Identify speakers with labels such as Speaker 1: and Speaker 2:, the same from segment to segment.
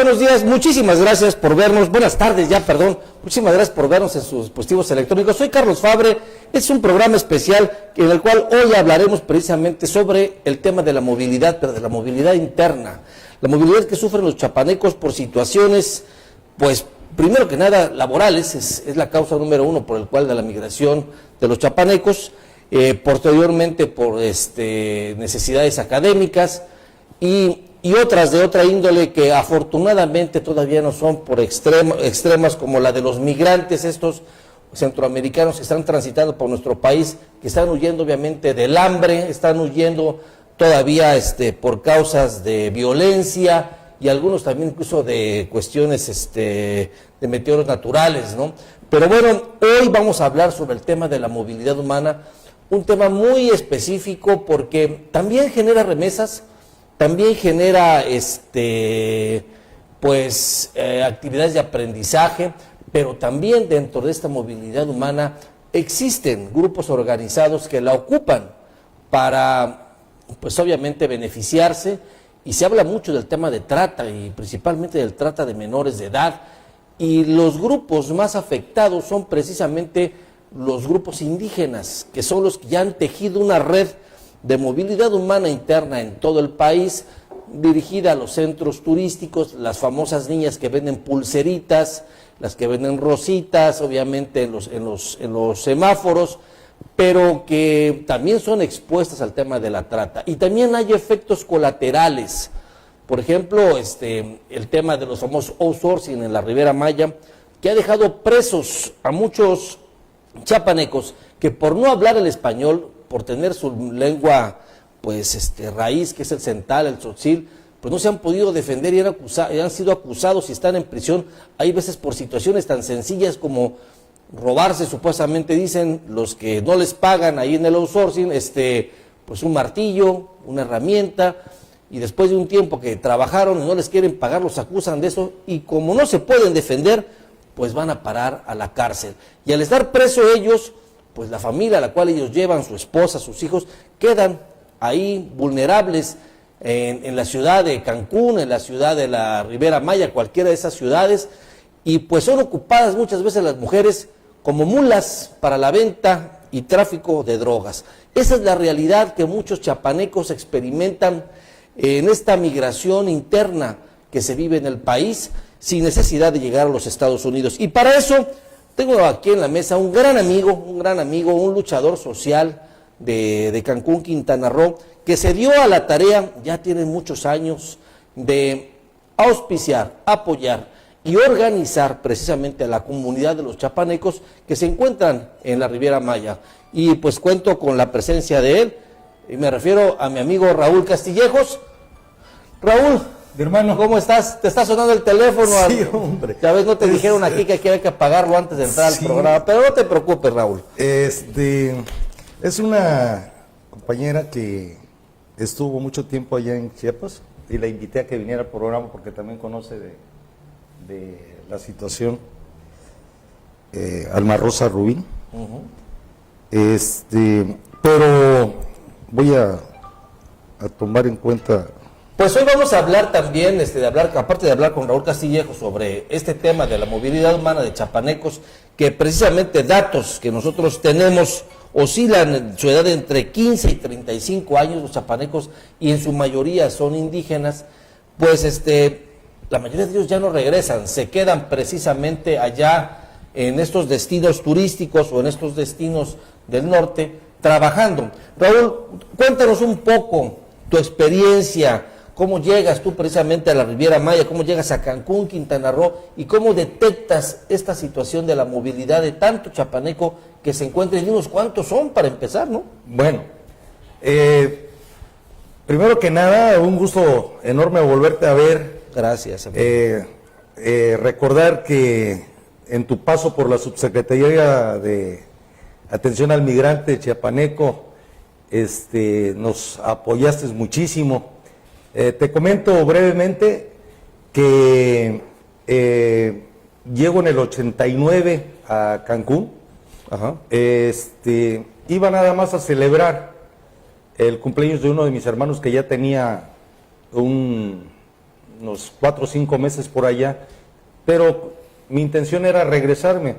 Speaker 1: buenos días, muchísimas gracias por vernos, buenas tardes ya, perdón, muchísimas gracias por vernos en sus dispositivos electrónicos. Soy Carlos Fabre, es un programa especial en el cual hoy hablaremos precisamente sobre el tema de la movilidad, pero de la movilidad interna, la movilidad que sufren los chapanecos por situaciones, pues, primero que nada, laborales, es la causa número uno por el cual de la migración de los chapanecos, posteriormente por necesidades académicas y otras de otra índole que afortunadamente todavía no son por extremas como la de los migrantes, estos centroamericanos que están transitando por nuestro país, que están huyendo obviamente del hambre, están huyendo todavía por causas de violencia y algunos también incluso de cuestiones de meteoros naturales, ¿no? Pero bueno, hoy vamos a hablar sobre el tema de la movilidad humana, un tema muy específico porque también genera remesas, también genera actividades de aprendizaje, pero también dentro de esta movilidad humana existen grupos organizados que la ocupan para, pues obviamente, beneficiarse, y se habla mucho del tema de trata y principalmente del trata de menores de edad, y los grupos más afectados son precisamente los grupos indígenas, que son los que ya han tejido una red de movilidad humana interna en todo el país, dirigida a los centros turísticos, las famosas niñas que venden pulseritas, las que venden rositas, obviamente en los semáforos, pero que también son expuestas al tema de la trata. Y también hay efectos colaterales, por ejemplo, el tema de los famosos outsourcing en la Riviera Maya, que ha dejado presos a muchos chapanecos que por no hablar el español, por tener su lengua raíz, que es el central, el tzotzil, pues no se han podido defender y han sido acusados y están en prisión, hay veces por situaciones tan sencillas como robarse, supuestamente dicen los que no les pagan ahí en el outsourcing, pues un martillo, una herramienta, y después de un tiempo que trabajaron y no les quieren pagar, los acusan de eso, y como no se pueden defender, pues van a parar a la cárcel. Y al estar presos ellos, pues la familia a la cual ellos llevan, su esposa, sus hijos, quedan ahí vulnerables en la ciudad de Cancún, en la ciudad de la Riviera Maya, cualquiera de esas ciudades, y pues son ocupadas muchas veces las mujeres como mulas para la venta y tráfico de drogas. Esa es la realidad que muchos chapanecos experimentan en esta migración interna que se vive en el país, sin necesidad de llegar a los Estados Unidos. Y para eso tengo aquí en la mesa un gran amigo, un luchador social de Cancún, Quintana Roo, que se dio a la tarea, ya tiene muchos años, de auspiciar, apoyar y organizar precisamente a la comunidad de los chapanecos que se encuentran en la Riviera Maya. Y pues cuento con la presencia de él, y me refiero a mi amigo Raúl Castillejos. Raúl,
Speaker 2: mi hermano,
Speaker 1: ¿cómo estás? ¿Te está sonando el teléfono?
Speaker 2: Sí, hombre.
Speaker 1: Ya ves, no te dijeron aquí que hay que apagarlo antes de entrar al programa, pero no te preocupes, Raúl.
Speaker 2: Es una compañera que estuvo mucho tiempo allá en Chiapas y la invité a que viniera al programa porque también conoce de la situación. Alma Rosa Rubín. Pero voy a tomar en cuenta.
Speaker 1: Pues hoy vamos a hablar también, aparte de hablar con Raúl Castillejo sobre este tema de la movilidad humana de chapanecos, que precisamente datos que nosotros tenemos oscilan en su edad de entre 15 y 35 años los chapanecos, y en su mayoría son indígenas, pues la mayoría de ellos ya no regresan, se quedan precisamente allá en estos destinos turísticos o en estos destinos del norte trabajando. Raúl, cuéntanos un poco tu experiencia. ¿Cómo llegas tú precisamente a la Riviera Maya? ¿Cómo llegas a Cancún, Quintana Roo? ¿Y cómo detectas esta situación de la movilidad de tanto chapaneco que se encuentra? Y dinos cuántos son para empezar, ¿no?
Speaker 2: Bueno, primero que nada, un gusto enorme volverte a ver.
Speaker 1: Gracias.
Speaker 2: Recordar que en tu paso por la Subsecretaría de Atención al Migrante chiapaneco, nos apoyaste muchísimo. Te comento brevemente que llego en el 89 a Cancún.
Speaker 1: Ajá.
Speaker 2: Iba nada más a celebrar el cumpleaños de uno de mis hermanos que ya tenía unos 4 o 5 meses por allá, pero mi intención era regresarme.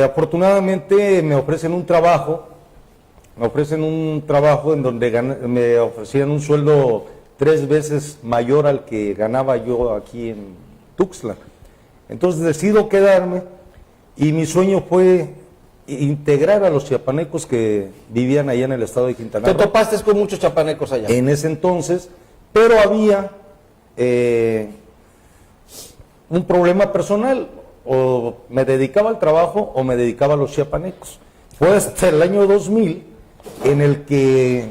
Speaker 2: Afortunadamente me ofrecen un trabajo en donde me ofrecían un sueldo 3 veces mayor al que ganaba yo aquí en Tuxtla. Entonces decido quedarme y mi sueño fue integrar a los chiapanecos que vivían allá en el estado de Quintana Roo.
Speaker 1: ¿Te topaste con muchos chapanecos allá?
Speaker 2: En ese entonces, pero había un problema personal, o me dedicaba al trabajo o me dedicaba a los chiapanecos. Fue hasta el año 2000 en el que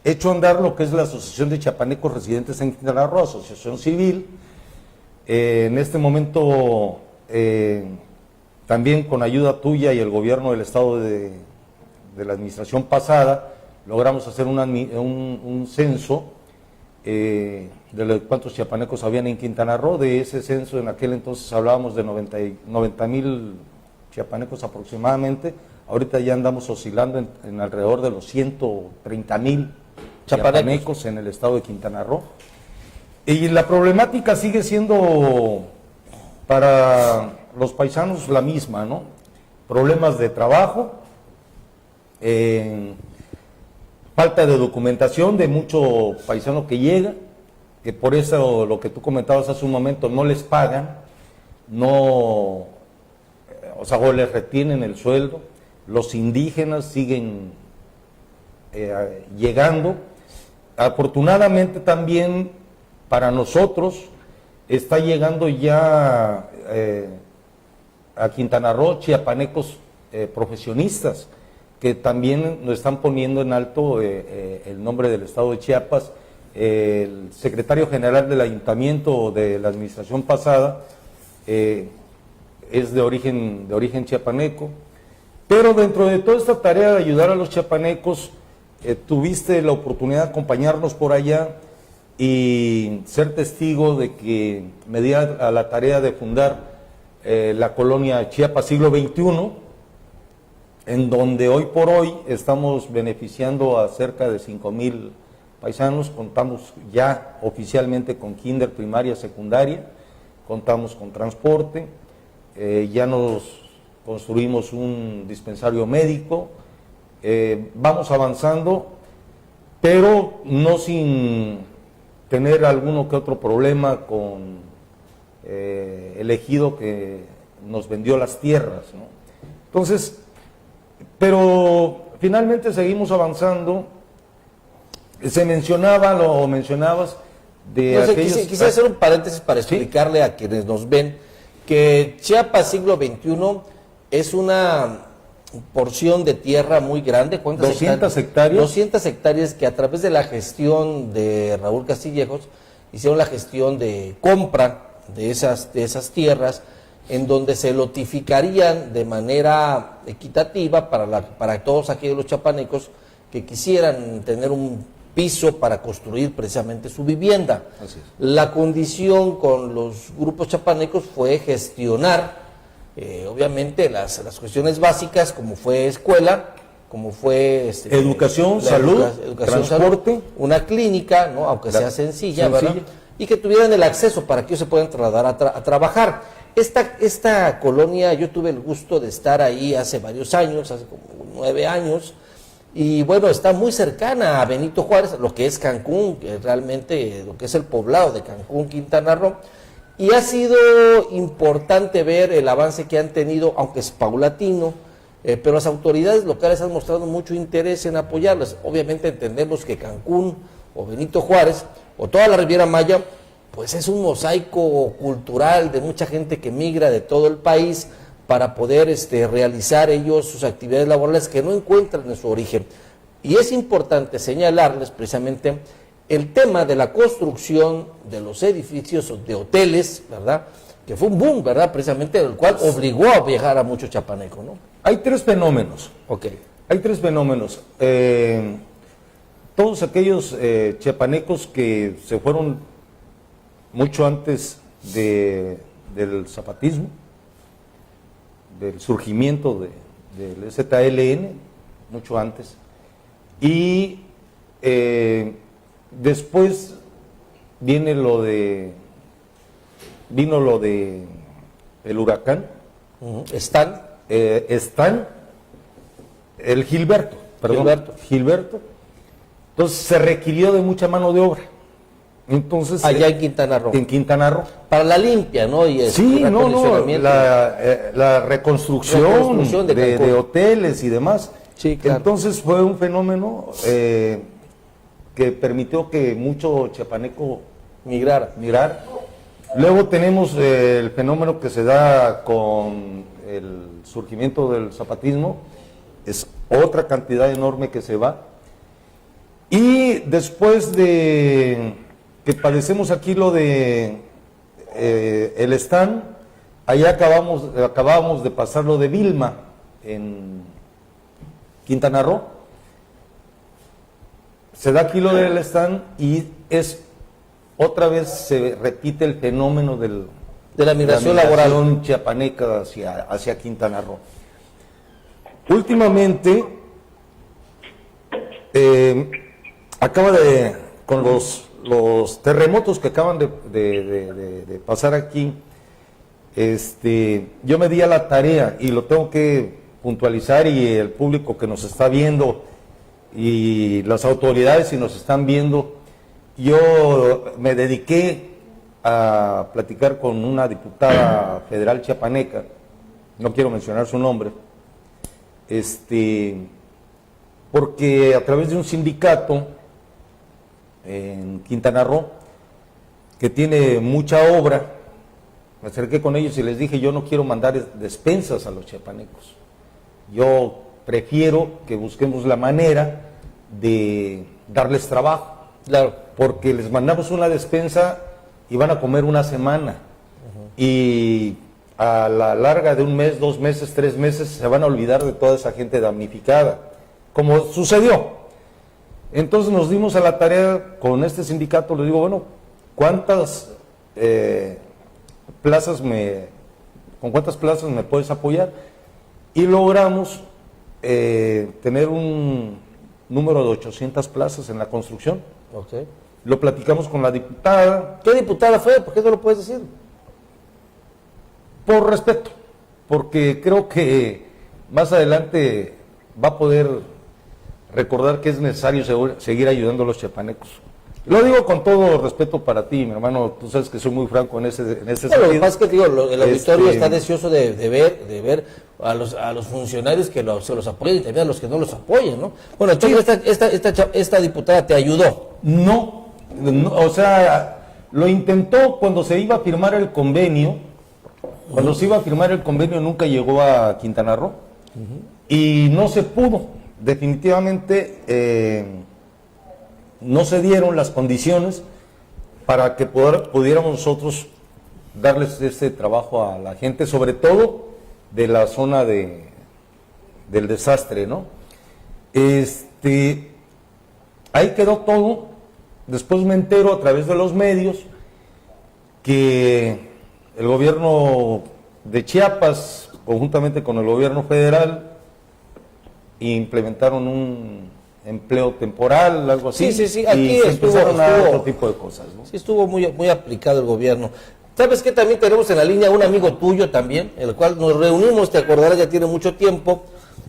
Speaker 2: hecho andar lo que es la Asociación de Chiapanecos Residentes en Quintana Roo, asociación civil. En este momento, también con ayuda tuya y el gobierno del estado de la administración pasada, logramos hacer un censo de los cuántos chiapanecos habían en Quintana Roo. De ese censo en aquel entonces hablábamos de 90,000 chiapanecos aproximadamente. Ahorita ya andamos oscilando en alrededor de los 130,000 chiapanecos en el estado de Quintana Roo. Y la problemática sigue siendo para los paisanos la misma, ¿no? Problemas de trabajo, falta de documentación de mucho paisano que llega, que por eso lo que tú comentabas hace un momento, no les pagan, o les retienen el sueldo. Los indígenas siguen llegando. Afortunadamente también para nosotros está llegando ya a Quintana Roo chiapanecos profesionistas que también nos están poniendo en alto el nombre del estado de Chiapas. El secretario general del ayuntamiento de la administración pasada es de origen chiapaneco, pero dentro de toda esta tarea de ayudar a los chiapanecos, tuviste la oportunidad de acompañarnos por allá y ser testigo de que me di a la tarea de fundar la colonia Chiapas Siglo XXI, en donde hoy por hoy estamos beneficiando a cerca de 5,000 paisanos. Contamos ya oficialmente con kinder, primaria, secundaria, contamos con transporte, ya nos construimos un dispensario médico, vamos avanzando, pero no sin tener alguno que otro problema con el ejido que nos vendió las tierras, ¿no? Entonces, pero finalmente seguimos avanzando. Se mencionabas de aquellos...
Speaker 1: Quisiera hacer un paréntesis para explicarle a quienes nos ven que Chiapas Siglo XXI es una porción de tierra muy grande. ¿Cuántas
Speaker 2: 200 hectáreas.
Speaker 1: 200 hectáreas que a través de la gestión de Raúl Castillejos hicieron la gestión de compra de esas tierras, en donde se lotificarían de manera equitativa para todos aquellos los chapanecos que quisieran tener un piso para construir precisamente su vivienda.
Speaker 2: Así es.
Speaker 1: La condición con los grupos chapanecos fue gestionar, obviamente, las cuestiones básicas, como fue escuela, como fue
Speaker 2: educación, salud, transporte,
Speaker 1: salud, una clínica, ¿no? Aunque sea sencilla, ¿verdad? Y que tuvieran el acceso para que ellos se puedan trasladar a trabajar. Esta colonia, yo tuve el gusto de estar ahí hace varios años, hace como 9 años, y bueno, está muy cercana a Benito Juárez, lo que es Cancún, que realmente lo que es el poblado de Cancún, Quintana Roo, y ha sido importante ver el avance que han tenido, aunque es paulatino, pero las autoridades locales han mostrado mucho interés en apoyarlas. Obviamente entendemos que Cancún o Benito Juárez o toda la Riviera Maya, pues es un mosaico cultural de mucha gente que migra de todo el país para poder realizar ellos sus actividades laborales que no encuentran en su origen. Y es importante señalarles precisamente el tema de la construcción de los edificios de hoteles, ¿verdad? Que fue un boom, ¿verdad? Precisamente el cual obligó a viajar a mucho chapaneco, ¿no?
Speaker 2: Hay 3 fenómenos.
Speaker 1: Ok.
Speaker 2: Hay 3 fenómenos. Todos aquellos chiapanecos que se fueron mucho antes del zapatismo, del surgimiento del ZLN, mucho antes, y después vino lo de el huracán,
Speaker 1: ¿Están?
Speaker 2: Están, el Gilberto. Entonces se requirió de mucha mano de obra. Entonces,
Speaker 1: allá en Quintana Roo.
Speaker 2: En Quintana Roo.
Speaker 1: Para la limpia, ¿no? Y
Speaker 2: Sí, la reconstrucción de hoteles y demás.
Speaker 1: Sí, claro.
Speaker 2: Entonces fue un fenómeno que permitió que mucho chiapaneco migrar. Luego tenemos el fenómeno que se da con el surgimiento del zapatismo, es otra cantidad enorme que se va. Y después de que padecemos aquí lo de el stand, allá acabábamos de pasar lo de Vilma en Quintana Roo. Se da aquí lo del stand y otra vez se repite el fenómeno de
Speaker 1: la migración laboral
Speaker 2: chiapaneca hacia Quintana Roo. Últimamente con los terremotos que acaban de pasar aquí, yo me di a la tarea, y lo tengo que puntualizar, y el público que nos está viendo y las autoridades si nos están viendo, yo me dediqué a platicar con una diputada federal chiapaneca, no quiero mencionar su nombre, porque a través de un sindicato en Quintana Roo que tiene mucha obra, me acerqué con ellos y les dije: yo no quiero mandar despensas a los chiapanecos, yo prefiero que busquemos la manera de darles trabajo.
Speaker 1: Claro.
Speaker 2: Porque les mandamos una despensa y van a comer una semana. Y a la larga de un mes, 2 meses, 3 meses, se van a olvidar de toda esa gente damnificada, como sucedió. Entonces nos dimos a la tarea con este sindicato, le digo: bueno, ¿cuántas plazas con cuántas plazas me puedes apoyar? Y logramos tener un número de 800 plazas en la construcción.
Speaker 1: Okay.
Speaker 2: Lo platicamos con la diputada.
Speaker 1: ¿Qué diputada fue? ¿Por qué no lo puedes decir?
Speaker 2: Por respeto, porque creo que más adelante va a poder recordar que es necesario seguir ayudando a los chiapanecos. Lo digo con todo respeto para ti, mi hermano, tú sabes que soy muy franco en ese sentido.
Speaker 1: Lo que pasa es que digo, el auditorio está deseoso de ver a los funcionarios que se los apoyen y también a los que no los apoyen, ¿no? Bueno, entonces esta diputada te ayudó.
Speaker 2: No, o sea, lo intentó cuando se iba a firmar el convenio. Cuando se iba a firmar el convenio nunca llegó a Quintana Roo y no se pudo. Definitivamente no se dieron las condiciones para que pudiéramos nosotros darles ese trabajo a la gente, sobre todo de la zona del desastre, ¿no? Ahí quedó todo. Después me entero a través de los medios que el gobierno de Chiapas, conjuntamente con el gobierno federal, implementaron un empleo temporal, algo así.
Speaker 1: Sí, aquí
Speaker 2: y empezaron a otro tipo de cosas, ¿no?
Speaker 1: Sí, estuvo muy aplicado el gobierno. ¿Sabes qué? También tenemos en la línea un amigo tuyo también, el cual nos reunimos, te acordarás, ya tiene mucho tiempo,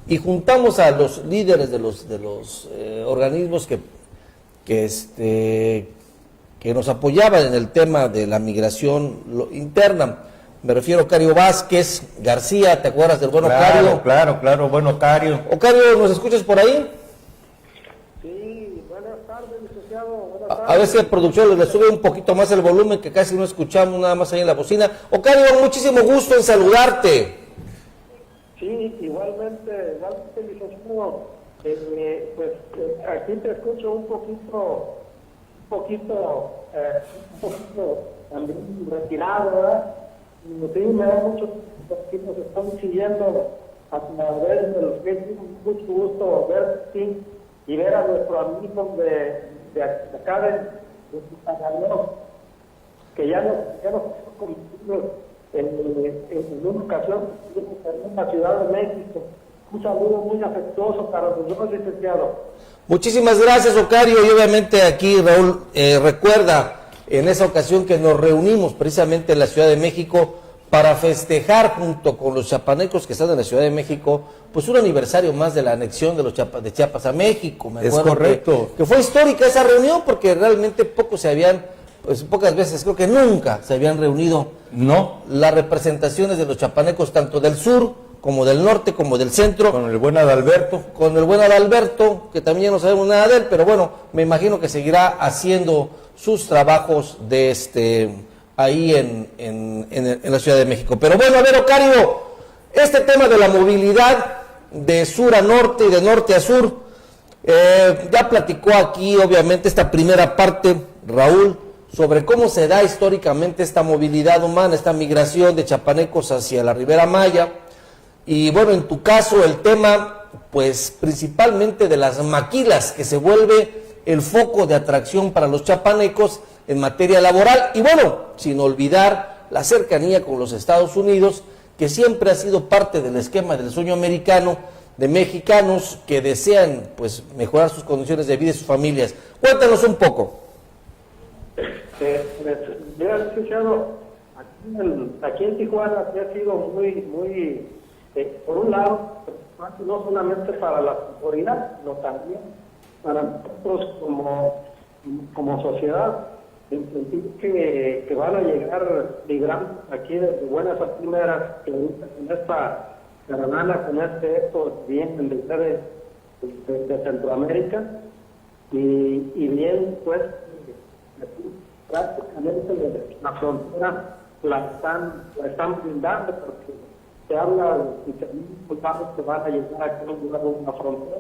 Speaker 1: y juntamos a los líderes de los organismos que nos apoyaban en el tema de la migración interna. Me refiero a Ocario Vázquez García, ¿te acuerdas del bueno Ocario?
Speaker 2: Claro, bueno Ocario.
Speaker 1: Ocario, ¿nos escuchas por ahí?
Speaker 3: Sí, buenas tardes, licenciado. Buenas tardes.
Speaker 1: A ver si la producción le sube un poquito más el volumen, que casi no escuchamos nada más ahí en la bocina. Ocario, muchísimo gusto en saludarte.
Speaker 3: Sí, igualmente, licenciado. Aquí te escucho un poquito también retirado, ¿verdad? Sí, me da mucho que nos están siguiendo a través de los que es mucho gusto verte y ver a nuestros amigos de acá de Quintana, que ya nos convertimos en una ocasión en la Ciudad de México. Un saludo muy afectuoso para los dos, licenciados.
Speaker 1: Muchísimas gracias, Ocario, y obviamente aquí Raúl recuerda en esa ocasión que nos reunimos precisamente en la Ciudad de México para festejar junto con los chapanecos que están en la Ciudad de México, pues un aniversario más de la anexión de los de Chiapas a México. Me acuerdo
Speaker 2: correcto.
Speaker 1: que fue histórica esa reunión porque realmente pocas veces, creo que nunca se habían reunido
Speaker 2: No,
Speaker 1: las representaciones de los chapanecos, tanto del sur como del norte, como del centro.
Speaker 2: con el buen Adalberto.
Speaker 1: Con el buen Adalberto, que también no sabemos nada de él, pero bueno, me imagino que seguirá haciendo sus trabajos de ahí en la Ciudad de México. Pero bueno, a ver, Ocario, este tema de la movilidad de sur a norte y de norte a sur, ya platicó aquí, obviamente, esta primera parte, Raúl, sobre cómo se da históricamente esta movilidad humana, esta migración de chapanecos hacia la Ribera Maya. Y bueno, en tu caso, el tema, pues principalmente de las maquilas, que se vuelve el foco de atracción para los chapanecos en materia laboral. Y bueno, sin olvidar la cercanía con los Estados Unidos, que siempre ha sido parte del esquema del sueño americano de mexicanos que desean pues mejorar sus condiciones de vida y sus familias. Cuéntanos un poco.
Speaker 3: Yo he escuchado aquí en Tijuana que ha sido muy por un lado, no solamente para la autoridad, sino también para nosotros como sociedad, en sentido que van a llegar migrantes aquí de buenas a primeras, que ahorita con esta caravana, con este éxodo vienen de Centroamérica, y bien, pues, prácticamente la frontera la están blindando, porque se habla de que muchos van a llegar aquí a una frontera.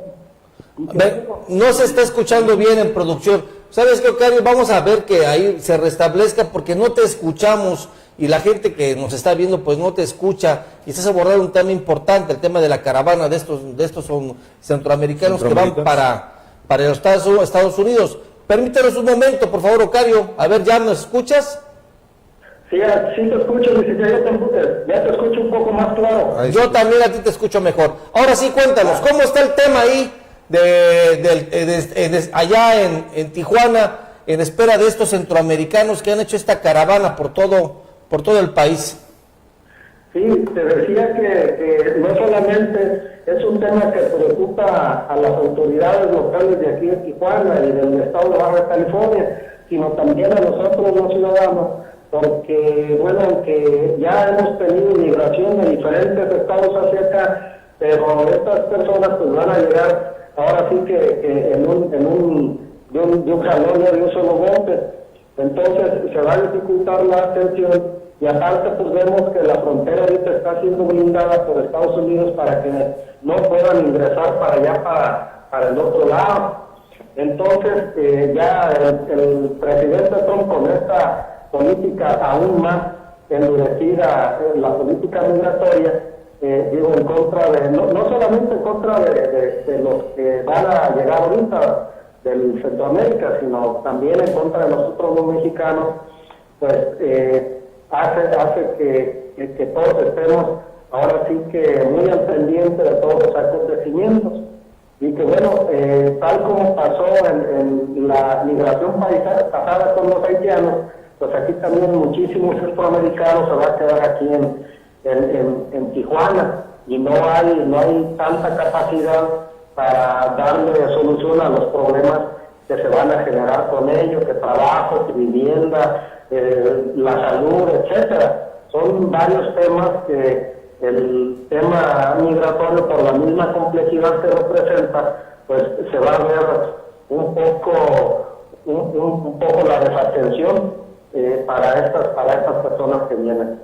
Speaker 1: No se está escuchando bien en producción. ¿Sabes qué, Ocario? Vamos a ver que ahí se restablezca porque no te escuchamos y la gente que nos está viendo pues no te escucha y estás abordando un tema importante, el tema de la caravana de estos son centroamericanos que van para los Estados Unidos. Permítanos un momento, por favor, Ocario. A ver, ¿ya nos escuchas?
Speaker 3: Sí, sí te escucho, ya te escucho un poco más claro.
Speaker 1: Yo también a ti te escucho mejor. Ahora sí, cuéntanos, ¿cómo está el tema ahí allá en Tijuana, en espera de estos centroamericanos que han hecho esta caravana por todo el país?
Speaker 3: Sí, te decía que no solamente es un tema que preocupa a las autoridades locales de aquí de Tijuana y del estado de Baja California, sino también a nosotros los ciudadanos, porque, bueno, aunque ya hemos tenido migración de diferentes estados hacia acá, pero estas personas pues van a llegar ahora sí que de un jalón de un solo golpe. Entonces se va a dificultar la atención y aparte pues vemos que la frontera ahorita está siendo blindada por Estados Unidos para que no puedan ingresar para allá, para el otro lado. Entonces ya el presidente Trump, con esta política aún más endurecida, la política migratoria, digo, en contra de, no solamente en contra de los que van a llegar ahorita del Centroamérica, sino también en contra de nosotros los mexicanos, pues hace que todos estemos ahora sí que muy al pendiente de todos los acontecimientos. Y que bueno, tal como pasó en la migración pasada con los haitianos, pues aquí también muchísimos centroamericanos se van a quedar aquí en Tijuana, y no hay tanta capacidad para darle solución a los problemas que se van a generar con ellos, que trabajo, que vivienda, la salud, etcétera. Son varios temas que el tema migratorio, por la misma complejidad que representa, pues se va a ver un poco la desatención para estas personas que vienen.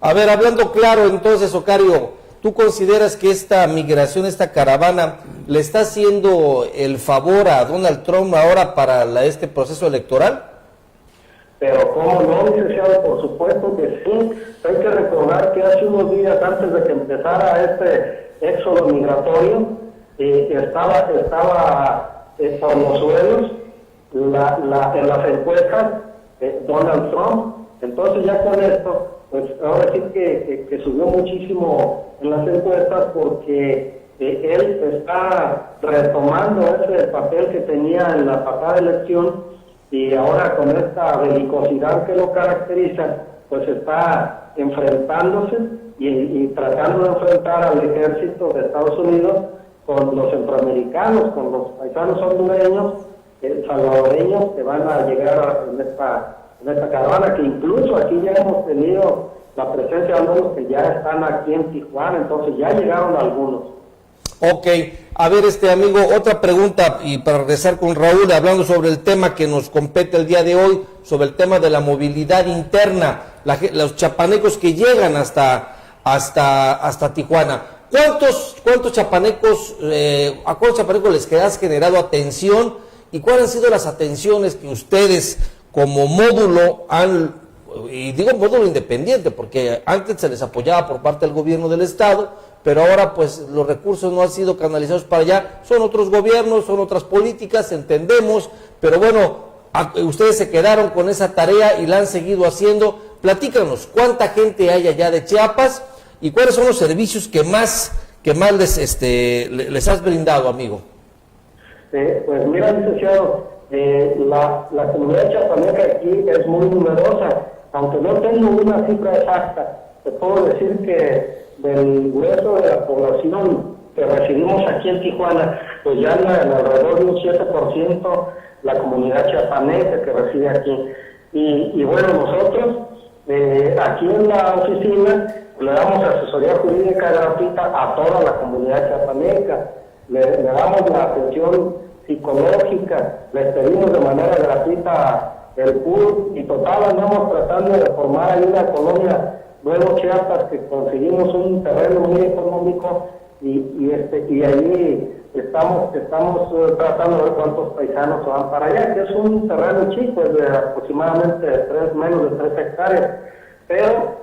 Speaker 1: A ver, hablando claro, entonces, Ocario, ¿tú consideras que esta migración, esta caravana, le está haciendo el favor a Donald Trump ahora para este proceso electoral?
Speaker 3: Pero cómo no, licenciado, por supuesto que sí. Hay que recordar que hace unos días antes de que empezara este éxodo migratorio, estaba por los suelos en las encuestas Donald Trump. Entonces ya con esto, pues ahora sí que subió muchísimo en las encuestas, porque él está retomando ese papel que tenía en la pasada elección, y ahora con esta belicosidad que lo caracteriza, pues está enfrentándose y tratando de enfrentar al ejército de Estados Unidos con los centroamericanos, con los paisanos hondureños, salvadoreños que van a llegar en esta caravana, que incluso aquí ya hemos tenido la presencia de algunos que ya están aquí en Tijuana, entonces ya llegaron algunos.
Speaker 1: Ok, a ver, amigo, otra pregunta, y para regresar con Raúl, hablando sobre el tema que nos compete el día de hoy, sobre el tema de la movilidad interna, los chapanecos que llegan hasta Tijuana. ¿Cuántos chapanecos, a cuántos chapanecos les has generado atención, y cuáles han sido las atenciones que ustedes como módulo y digo módulo independiente, porque antes se les apoyaba por parte del gobierno del estado, pero ahora pues los recursos no han sido canalizados para allá, son otros gobiernos, son otras políticas, entendemos, pero bueno, ustedes se quedaron con esa tarea y la han seguido haciendo. Platícanos, ¿cuánta gente hay allá de Chiapas y cuáles son los servicios que más les has brindado, amigo?
Speaker 3: Pues mira, licenciado, la comunidad chiapaneca aquí es muy numerosa, aunque no tengo una cifra exacta. Te puedo decir que del grueso de la población que recibimos aquí en Tijuana, pues ya en alrededor de un 7% la comunidad chiapaneca que reside aquí. Y bueno, nosotros aquí en la oficina le damos asesoría jurídica gratuita a toda la comunidad chiapaneca, le damos la atención psicológica, les pedimos de manera gratuita el PUR, y total andamos tratando de formar ahí una colonia Nuevo Chiapas, que conseguimos un terreno muy económico y ahí estamos tratando de ver cuántos paisanos van para allá, que es un terreno chico, es de aproximadamente menos de 3 hectáreas, pero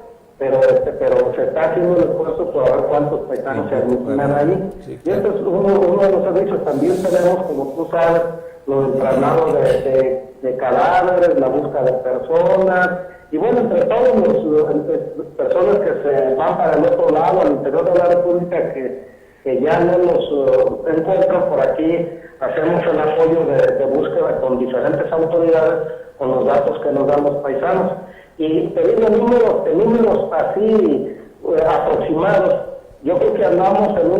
Speaker 3: se está haciendo el esfuerzo por ver cuántos paisanos se admiten allí. Sí, claro. Y este es uno de los servicios. También tenemos, como tú sabes, los traslados de cadáveres, la búsqueda de personas, y bueno, entre todos las personas que se van para el otro lado, al interior de la República, que ya no nos encuentran por aquí, hacemos el apoyo de búsqueda con diferentes autoridades, con los datos que nos dan los paisanos. Y te digo números así aproximados, yo creo que andamos en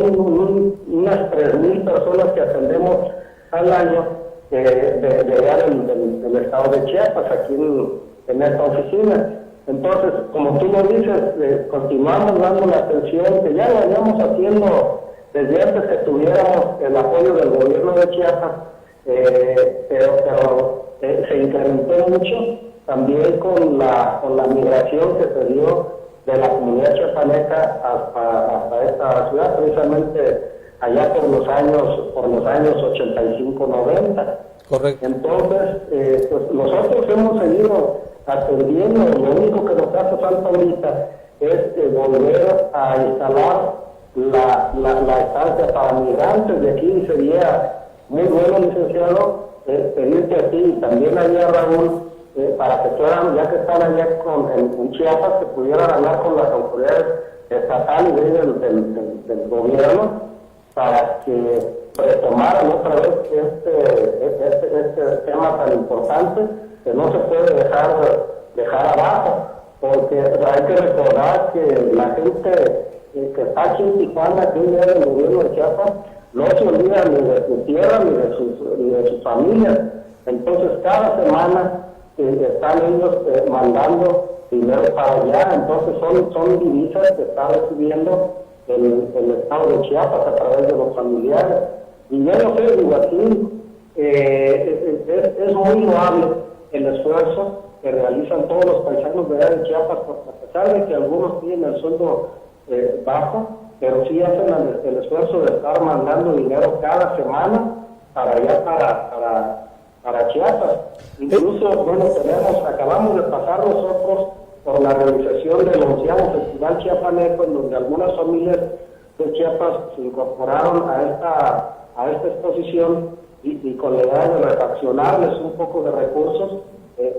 Speaker 3: unas 3,000 personas que atendemos al año de allá del estado de Chiapas, aquí en esta oficina. Entonces, como tú lo dices, continuamos dando la atención que ya lo veníamos haciendo desde antes que tuviéramos el apoyo del gobierno de Chiapas, pero se incrementó mucho también con la migración que se dio de la comunidad chiapaneca hasta esta ciudad, precisamente allá por los años 85-90.
Speaker 1: Correcto.
Speaker 3: Entonces, pues nosotros hemos seguido atendiendo. Lo único que nos hace falta ahorita es volver a instalar la estancia para migrantes de aquí. Sería muy bueno, licenciado, pedirte a ti y también allá a Raúl, para que puedan, ya que están allá en Chiapas, que pudieran hablar con las autoridades estatales y del gobierno, para que retomaran otra vez este tema tan importante, que no se puede dejar abajo, porque hay que recordar que la gente que está aquí en Tijuana, que viene del gobierno de Chiapas, no se olvida ni de su tierra ni de sus familias. Entonces cada semana están ellos mandando dinero para allá, entonces son divisas que está recibiendo el estado de Chiapas a través de los familiares. Y yo no sé, digo así, es muy loable el esfuerzo que realizan todos los paisanos de allá de Chiapas, porque a pesar de que algunos tienen el sueldo bajo, pero sí hacen el esfuerzo de estar mandando dinero cada semana para allá, para Chiapas. Incluso, bueno, acabamos de pasar nosotros por la realización del 11º Festival Chiapaneco, en donde algunas familias de Chiapas se incorporaron a esta exposición y con la idea de refaccionarles un poco de recursos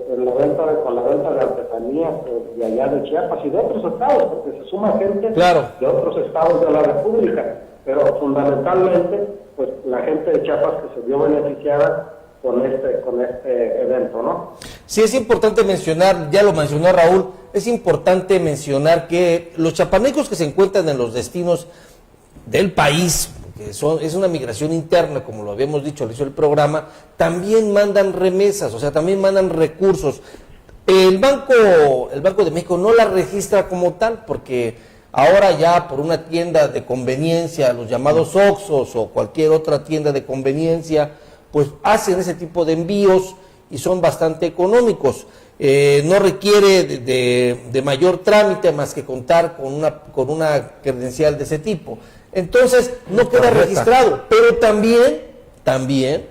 Speaker 3: con la venta de artesanías de allá de Chiapas y de otros estados, porque se suma gente de otros estados de la República, pero fundamentalmente pues la gente de Chiapas que se vio beneficiada con este evento, ¿no?
Speaker 1: Sí, es importante mencionar, ya lo mencionó Raúl, es importante mencionar que los chapanecos que se encuentran en los destinos del país, que es una migración interna, como lo habíamos dicho al inicio del programa, también mandan remesas, o sea, también mandan recursos. El Banco de México no la registra como tal, porque ahora ya por una tienda de conveniencia, los llamados Oxxos o cualquier otra tienda de conveniencia, pues hacen ese tipo de envíos y son bastante económicos. No requiere de mayor trámite más que contar con una credencial de ese tipo. Entonces no queda registrado, pero también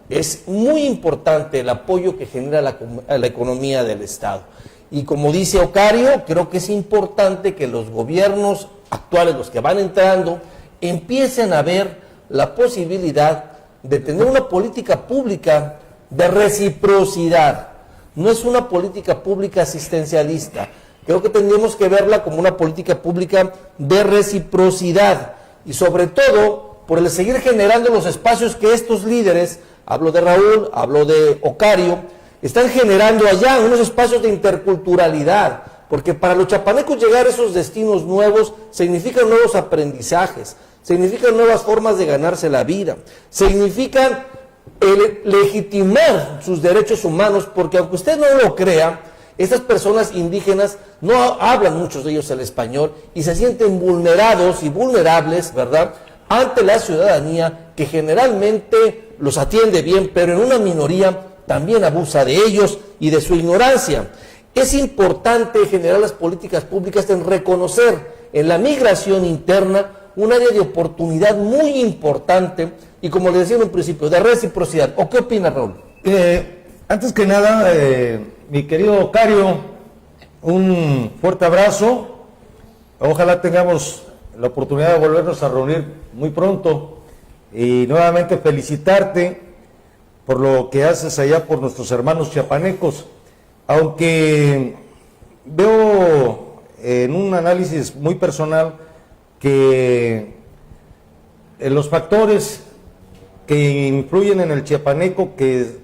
Speaker 1: es muy importante el apoyo que genera la economía del Estado. Y como dice Ocario, creo que es importante que los gobiernos actuales, los que van entrando, empiecen a ver la posibilidad de tener una política pública de reciprocidad. No es una política pública asistencialista. Creo que tendríamos que verla como una política pública de reciprocidad y sobre todo por el seguir generando los espacios que estos líderes, hablo de Raúl, hablo de Ocario, están generando allá, unos espacios de interculturalidad, porque para los chapanecos llegar a esos destinos nuevos significan nuevos aprendizajes, significan nuevas formas de ganarse la vida, significan legitimar sus derechos humanos, porque aunque usted no lo crea, estas personas indígenas no hablan muchos de ellos el español y se sienten vulnerados y vulnerables, ¿verdad?, ante la ciudadanía que generalmente los atiende bien, pero en una minoría también abusa de ellos y de su ignorancia. Es importante generar las políticas públicas en reconocer en la migración interna un área de oportunidad muy importante y, como le decía en un principio, de reciprocidad. ¿O qué opina, Raúl?
Speaker 2: Antes que nada, mi querido Ocario, un fuerte abrazo. Ojalá tengamos la oportunidad de volvernos a reunir muy pronto y nuevamente felicitarte por lo que haces allá por nuestros hermanos chiapanecos, aunque veo en un análisis muy personal que los factores que influyen en el chiapaneco que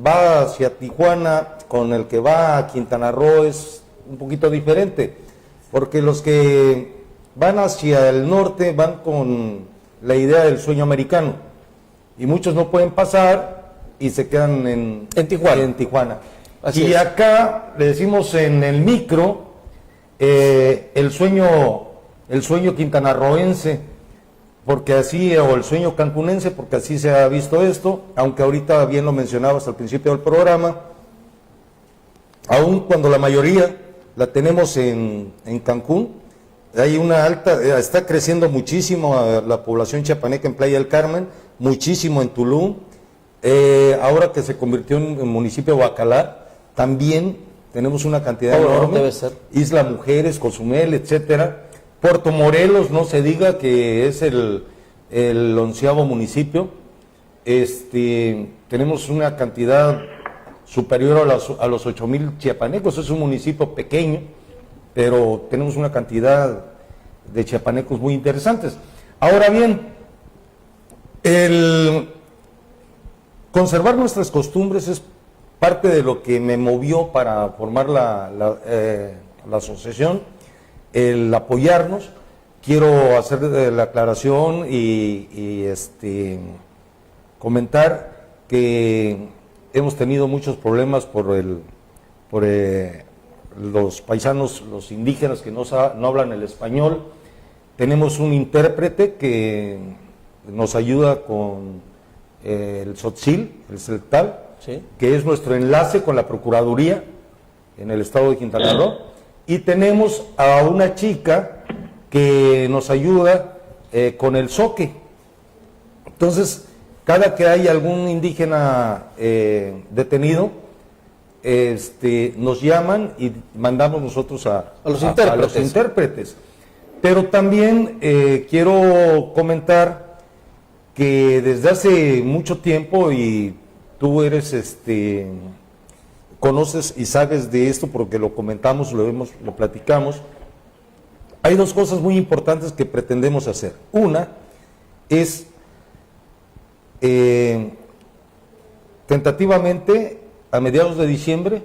Speaker 2: va hacia Tijuana con el que va a Quintana Roo es un poquito diferente, porque los que van hacia el norte van con la idea del sueño americano y muchos no pueden pasar y se quedan en Tijuana.
Speaker 1: Así
Speaker 2: y
Speaker 1: es.
Speaker 2: Acá le decimos en el micro el sueño quintanarroense, porque así, o el sueño cancunense, porque así se ha visto esto, aunque ahorita bien lo mencionabas al principio del programa, aun cuando la mayoría la tenemos en Cancún, hay una alta, está creciendo muchísimo la población chiapaneca en Playa del Carmen, muchísimo en Tulum, ahora que se convirtió en municipio de Bacalar, también tenemos una cantidad enorme,
Speaker 1: debe ser.
Speaker 2: Isla Mujeres, Cozumel, etcétera. Puerto Morelos, no se diga, que es el 11º municipio. Tenemos una cantidad superior a los 8,000 chiapanecos. Es un municipio pequeño, pero tenemos una cantidad de chiapanecos muy interesantes. Ahora bien, el conservar nuestras costumbres es parte de lo que me movió para formar la asociación, el apoyarnos. Quiero hacer la aclaración y comentar que hemos tenido muchos problemas por los paisanos, los indígenas que no hablan el español. Tenemos un intérprete que nos ayuda con el Tzotzil, el Celtal,
Speaker 1: ¿sí?,
Speaker 2: que es nuestro enlace con la Procuraduría en el estado de Quintana Roo. Y tenemos a una chica que nos ayuda con el zoque. Entonces, cada que hay algún indígena detenido, nos llaman y mandamos nosotros a los intérpretes. Pero también quiero comentar que desde hace mucho tiempo, y tú eres conoces y sabes de esto porque lo comentamos, lo platicamos, hay dos cosas muy importantes que pretendemos hacer. Una es tentativamente, a mediados de diciembre,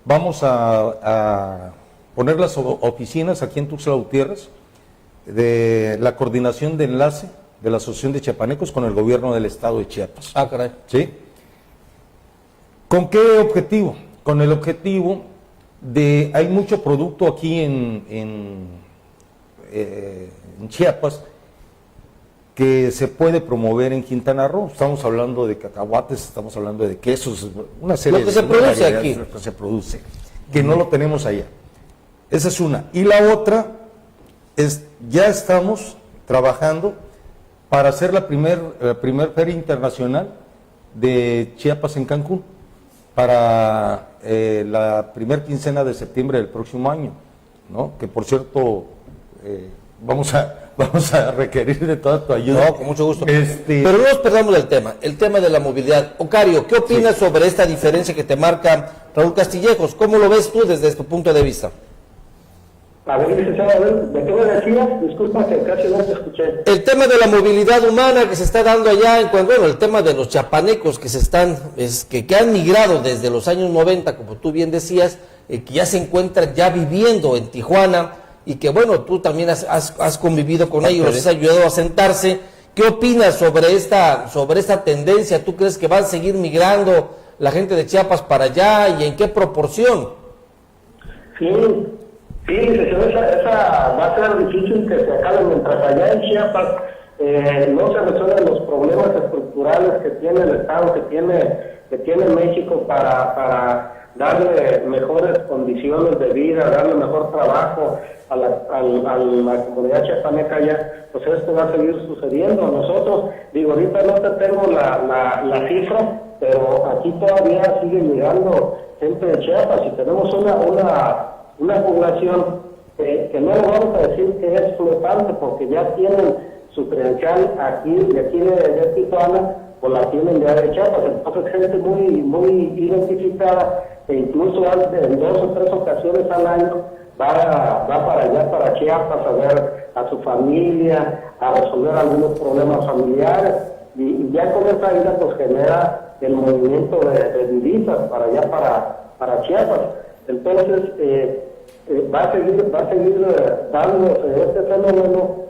Speaker 2: vamos a poner las oficinas aquí en Tuxtla Gutiérrez de la coordinación de enlace de la Asociación de Chiapanecos con el gobierno del estado de Chiapas.
Speaker 1: Ah, caray.
Speaker 2: ¿Sí? ¿Con qué objetivo? Con el objetivo de, hay mucho producto aquí en Chiapas que se puede promover en Quintana Roo. Estamos hablando de cacahuates, estamos hablando de quesos, una serie
Speaker 1: Lo que
Speaker 2: de
Speaker 1: se produce
Speaker 2: variedades
Speaker 1: aquí.
Speaker 2: de lo que se produce, que no lo tenemos allá. Esa es una. Y la otra es, ya estamos trabajando para hacer la primer feria internacional de Chiapas en Cancún, para la primer quincena de septiembre del próximo año, ¿no? Que por cierto, vamos a requerir de toda tu ayuda.
Speaker 1: No, con mucho gusto. Pero no nos perdamos del tema, el tema de la movilidad. Ocario, ¿qué opinas sobre esta diferencia que te marca Raúl Castillejos? ¿Cómo lo ves tú desde tu punto de vista?
Speaker 3: A ver, licenciado, a ver, ¿de qué me decías? Disculpa que casi no te escuché.
Speaker 1: El tema de la movilidad humana que se está dando allá, bueno, el tema de los chiapanecos que que han migrado desde los años 90, como tú bien decías, que ya se encuentran ya viviendo en Tijuana, y que bueno, tú también has convivido con ellos, les has ayudado a sentarse. ¿Qué opinas sobre esta tendencia? ¿Tú crees que van a seguir migrando la gente de Chiapas para allá y en qué proporción?
Speaker 3: Sí, licenciado, esa va a ser difícil que se acabe mientras allá en Chiapas no se resuelven los problemas estructurales que tiene el Estado, que tiene México para darle mejores condiciones de vida, darle mejor trabajo a la comunidad chiapaneca allá. Pues esto va a seguir sucediendo. Nosotros, digo, ahorita no te tengo la cifra, pero aquí todavía sigue llegando gente de Chiapas y tenemos una población que no le vamos a decir que es flotante porque ya tienen su credencial aquí de Tijuana, o la tienen ya de Chiapas. Entonces gente muy identificada, e incluso en 2 o 3 ocasiones al año va para allá, para Chiapas, a ver a su familia, a resolver algunos problemas familiares, y ya con esa ida pues genera el movimiento de divisas para allá, para Chiapas. Entonces va a seguir dándose este fenómeno,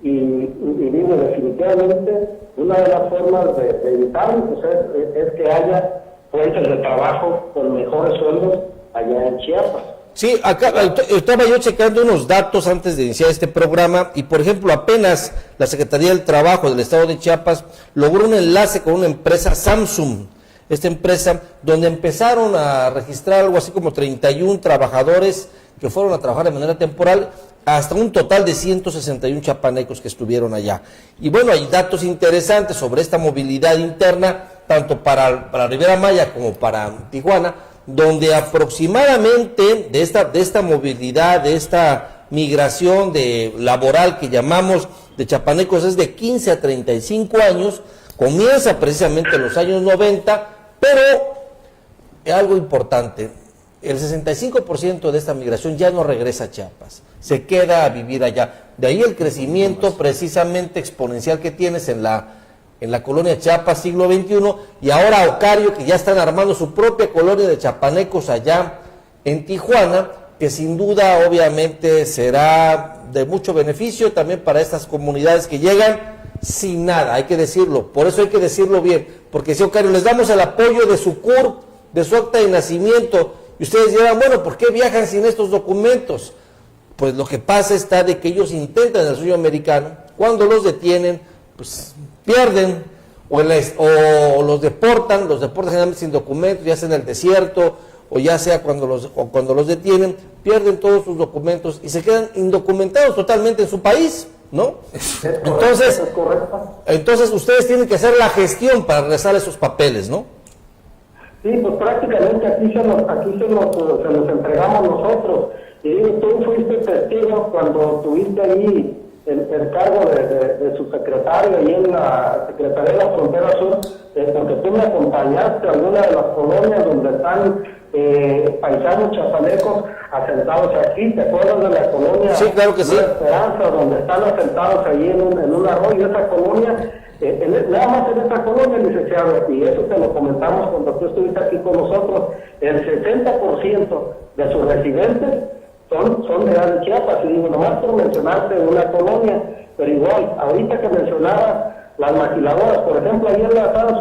Speaker 3: y digo, definitivamente una de las formas de evitarlo pues es que haya fuentes de trabajo con mejores sueldos allá en Chiapas.
Speaker 1: Sí, acá estaba yo checando unos datos antes de iniciar este programa y, por ejemplo, apenas la Secretaría del Trabajo del Estado de Chiapas logró un enlace con una empresa Samsung, esta empresa donde empezaron a registrar algo así como 31 trabajadores que fueron a trabajar de manera temporal, hasta un total de 161 chapanecos que estuvieron allá. Y bueno, hay datos interesantes sobre esta movilidad interna, tanto para Riviera Maya como para Tijuana, donde aproximadamente de esta movilidad, de esta migración laboral que llamamos de chapanecos es de 15 a 35 años, comienza precisamente en los años 90, pero algo importante, el 65% de esta migración ya no regresa a Chiapas, se queda a vivir allá. De ahí el crecimiento precisamente exponencial que tienes en la colonia Chiapas siglo XXI, y ahora Ocario, que ya están armando su propia colonia de chapanecos allá en Tijuana, que sin duda obviamente será de mucho beneficio también para estas comunidades que llegan sin nada, hay que decirlo, por eso hay que decirlo bien, porque si Ocario les damos el apoyo de su CURP, de su acta de nacimiento, y ustedes dirán, bueno, ¿por qué viajan sin estos documentos? Pues lo que pasa está de que ellos intentan el sueño americano, cuando los detienen, pues pierden, o los deportan generalmente sin documentos, ya sea en el desierto, o ya sea cuando los detienen, pierden todos sus documentos y se quedan indocumentados totalmente en su país, ¿no? Entonces ustedes tienen que hacer la gestión para regresar esos papeles, ¿no?
Speaker 3: Sí, pues prácticamente aquí se los entregamos nosotros. Y digo, tú fuiste testigo cuando tuviste ahí el cargo de su secretario ahí en la Secretaría de la Frontera Sur, porque tú me acompañaste a alguna de las colonias donde están paisanos chapanecos asentados aquí. ¿Te acuerdas de la colonia?
Speaker 1: Sí, claro que sí.
Speaker 3: Esperanza, donde están asentados ahí en un arroyo? Esa colonia Nada más en esta colonia, licenciado, y eso te lo comentamos cuando tú estuviste aquí con nosotros, el 60% de sus residentes son de allá de Chiapas, y digo, nomás por mencionarte una colonia, pero igual, ahorita que mencionaba las maquiladoras, por ejemplo, ayer lanzadas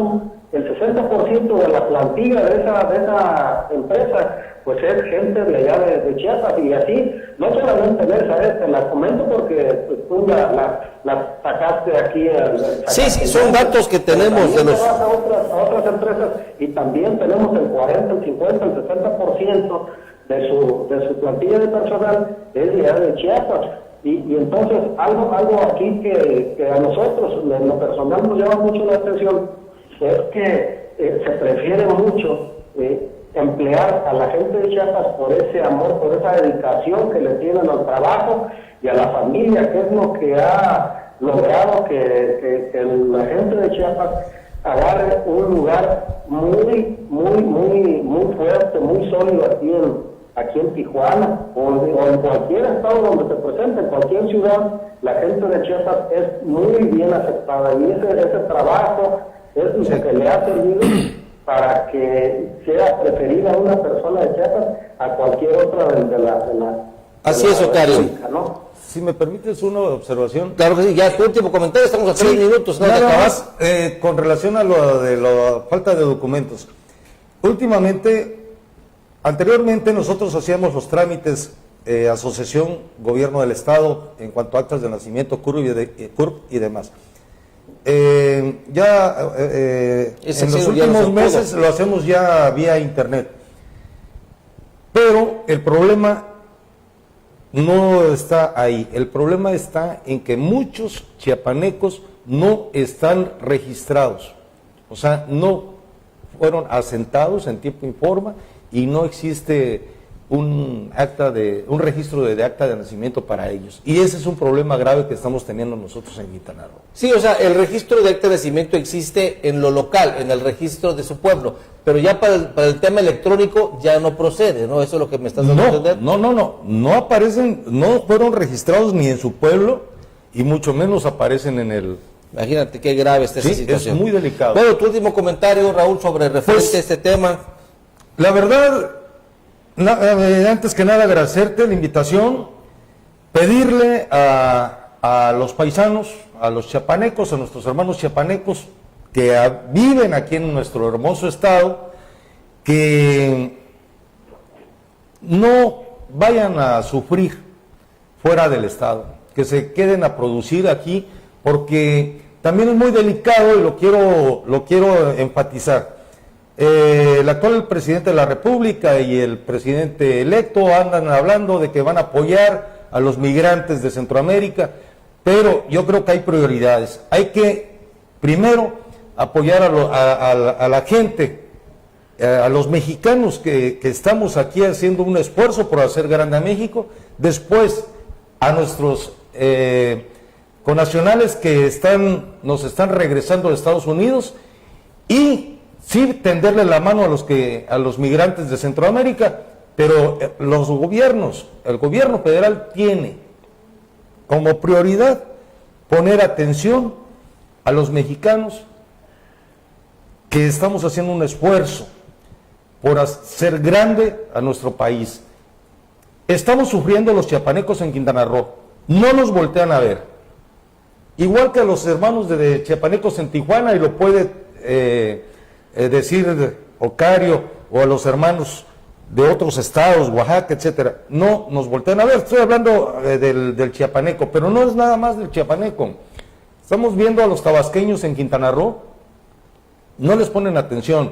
Speaker 3: el 60% de la plantilla de esa empresa, pues es gente de allá de Chiapas, y así, no solamente en esa, te la comento porque pues, tú la sacaste aquí.
Speaker 1: Sí, son datos que tenemos de los...
Speaker 3: Vas a otras empresas, y también tenemos el 40, el 50, el 60% de su plantilla de personal es de allá de Chiapas. Y entonces, algo aquí que a nosotros, en lo personal, nos llama mucho la atención, es que se prefiere mucho emplear a la gente de Chiapas por ese amor, por esa dedicación que le tienen al trabajo y a la familia, que es lo que ha logrado que la gente de Chiapas agarre un lugar muy fuerte, muy sólido aquí en Tijuana, o en cualquier estado donde se presente, en cualquier ciudad, la gente de Chiapas es muy bien aceptada, y ese trabajo es lo que le ha servido para que sea preferida una persona de Chiapas a cualquier otra de la
Speaker 1: Así es, Ocario.
Speaker 3: ¿no?
Speaker 2: Si me permites una observación.
Speaker 1: Claro que sí, ya tu último comentario, estamos a 3 minutos.
Speaker 2: Nada más, con relación a lo de la falta de documentos. Anteriormente nosotros hacíamos los trámites, asociación, gobierno del estado, en cuanto a actas de nacimiento, CURP y demás. En los últimos meses lo hacemos ya vía internet. Pero el problema no está ahí. El problema está en que muchos chiapanecos no están registrados. O sea, no fueron asentados en tiempo y forma, y no existe un registro de acta de nacimiento para ellos. Y ese es un problema grave que estamos teniendo nosotros en Quintana Roo.
Speaker 1: Sí, o sea, el registro de acta de nacimiento existe en lo local, en el registro de su pueblo, pero ya para el tema electrónico ya no procede, ¿no? Eso es lo que me estás dando a entender.
Speaker 2: No aparecen, no fueron registrados ni en su pueblo, y mucho menos aparecen en el...
Speaker 1: Imagínate qué grave está esa situación.
Speaker 2: Es muy delicado.
Speaker 1: Bueno, tu último comentario, Raúl, sobre referente a este tema.
Speaker 2: La verdad, antes que nada agradecerte la invitación, pedirle a los paisanos, a los chiapanecos, a nuestros hermanos chiapanecos que viven aquí en nuestro hermoso estado, que no vayan a sufrir fuera del estado, que se queden a producir aquí, porque también es muy delicado, y lo quiero enfatizar. El actual presidente de la República y el presidente electo andan hablando de que van a apoyar a los migrantes de Centroamérica, pero yo creo que hay prioridades. Hay que primero apoyar a la gente, a los mexicanos que estamos aquí haciendo un esfuerzo por hacer grande a México, después a nuestros connacionales que nos están regresando de Estados Unidos, y sí tenderle la mano a los migrantes de Centroamérica, pero el gobierno federal tiene como prioridad poner atención a los mexicanos que estamos haciendo un esfuerzo por hacer grande a nuestro país. Estamos sufriendo los chiapanecos en Quintana Roo, no nos voltean a ver. Igual que a los hermanos de chiapanecos en Tijuana, y lo puede decir Ocario, o a los hermanos de otros estados, Oaxaca, etcétera, no nos voltean a ver. Estoy hablando del chiapaneco, pero no es nada más del chiapaneco. Estamos viendo a los tabasqueños en Quintana Roo, no les ponen atención.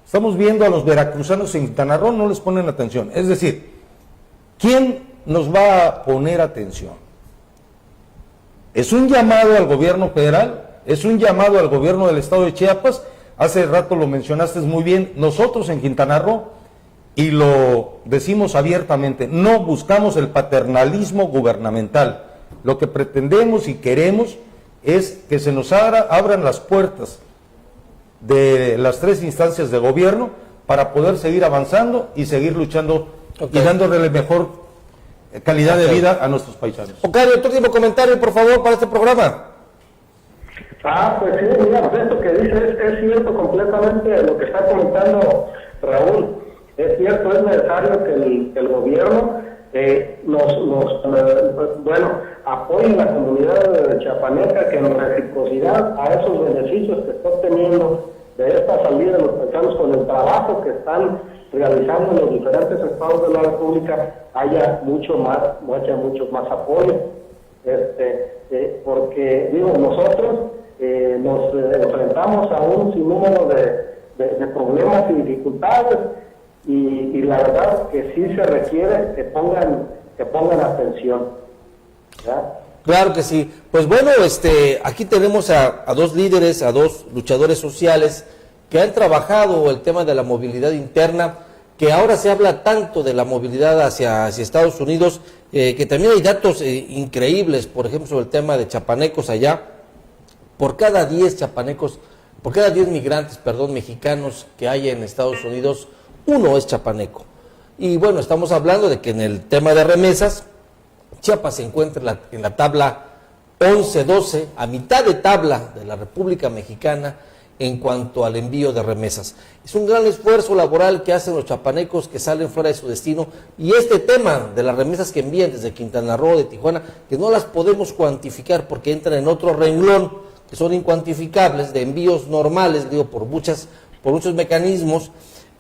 Speaker 2: Estamos viendo a los veracruzanos en Quintana Roo, no les ponen atención. Es decir, ¿quién nos va a poner atención? Es un llamado al gobierno federal, es un llamado al gobierno del estado de Chiapas. Hace rato lo mencionaste muy bien, nosotros en Quintana Roo, y lo decimos abiertamente, no buscamos el paternalismo gubernamental. Lo que pretendemos y queremos es que se nos abran las puertas de las 3 instancias de gobierno para poder seguir avanzando y seguir luchando y dándole mejor calidad de vida a nuestros paisanos.
Speaker 1: Ocario, tu último comentario, por favor, para este programa.
Speaker 3: Pues sí, mira, pues esto que dice es cierto completamente lo que está comentando Raúl. Es cierto, es necesario que el gobierno apoye a la comunidad chiapaneca, que en reciprocidad a esos beneficios que está obteniendo de esta salida de los paisanos con el trabajo que están realizando en los diferentes estados de la República, haya mucho más apoyo. Porque digo, nosotros nos enfrentamos a un sinnúmero de problemas y dificultades, y la verdad que sí se requiere que pongan atención, ¿ya?
Speaker 1: Claro que sí. Pues bueno, aquí tenemos a dos líderes, a dos luchadores sociales que han trabajado el tema de la movilidad interna, que ahora se habla tanto de la movilidad hacia Estados Unidos, que también hay datos increíbles, por ejemplo, sobre el tema de chapanecos allá. Por cada 10 migrantes, mexicanos que hay en Estados Unidos, uno es chapaneco. Y bueno, estamos hablando de que en el tema de remesas, Chiapas se encuentra en la tabla 11-12, a mitad de tabla de la República Mexicana en cuanto al envío de remesas. Es un gran esfuerzo laboral que hacen los chapanecos que salen fuera de su destino, y este tema de las remesas que envían desde Quintana Roo, de Tijuana, que no las podemos cuantificar porque entran en otro renglón, que son incuantificables, de envíos normales, por muchos mecanismos,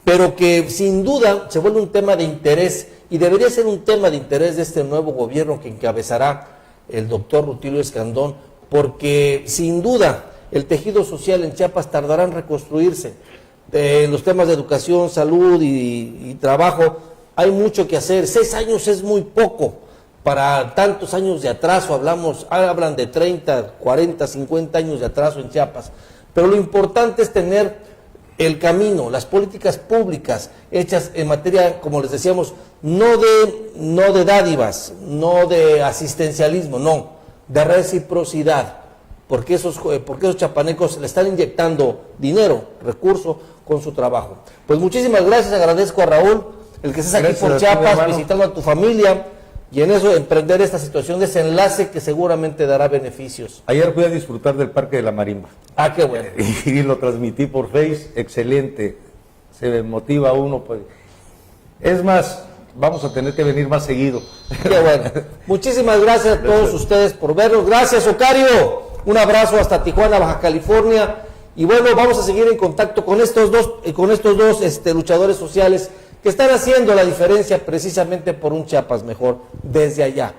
Speaker 1: pero que sin duda se vuelve un tema de interés, y debería ser un tema de interés de este nuevo gobierno que encabezará el doctor Rutilio Escandón, porque sin duda el tejido social en Chiapas tardará en reconstruirse. En los temas de educación, salud y trabajo hay mucho que hacer. 6 años es muy poco para tantos años de atraso. Hablan de 30, 40, 50 años de atraso en Chiapas, pero lo importante es tener el camino, las políticas públicas hechas en materia, como les decíamos, no de dádivas, no de asistencialismo, no, de reciprocidad, porque esos chapanecos le están inyectando dinero, recursos con su trabajo. Pues muchísimas gracias, agradezco a Raúl el que estés aquí por Chiapas, visitando a tu familia, y en eso emprender esta situación de desenlace que seguramente dará beneficios.
Speaker 2: Ayer fui a disfrutar del Parque de la Marimba.
Speaker 1: Qué bueno.
Speaker 2: Y lo transmití por Face, excelente. Se motiva uno. Pues. Es más, vamos a tener que venir más seguido.
Speaker 1: Qué bueno. Muchísimas gracias a todos ustedes por vernos. Gracias, Ocario. Un abrazo hasta Tijuana, Baja California. Y bueno, vamos a seguir en contacto con estos dos luchadores sociales que están haciendo la diferencia precisamente por un Chiapas mejor desde allá,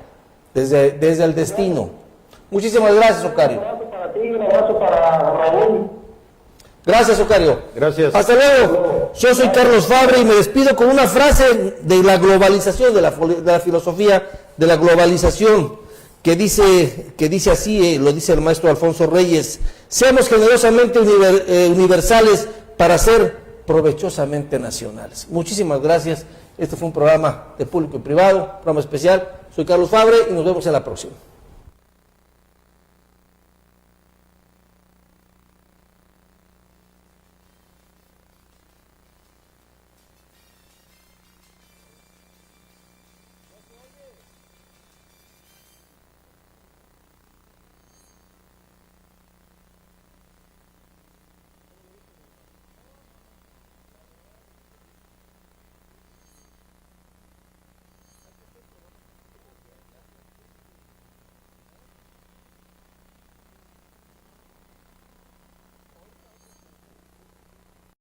Speaker 1: desde el destino. Muchísimas gracias, Ocario.
Speaker 3: Un abrazo para ti, un abrazo para Raúl.
Speaker 1: Gracias, Ocario.
Speaker 2: Gracias.
Speaker 1: Hasta luego. Yo soy Carlos Fabre y me despido con una frase de la globalización, de la filosofía de la globalización, que dice así, lo dice el maestro Alfonso Reyes: seamos generosamente universales para ser provechosamente nacionales. Muchísimas gracias. Este fue un programa de público y privado, programa especial. Soy Carlos Fabre y nos vemos en la próxima.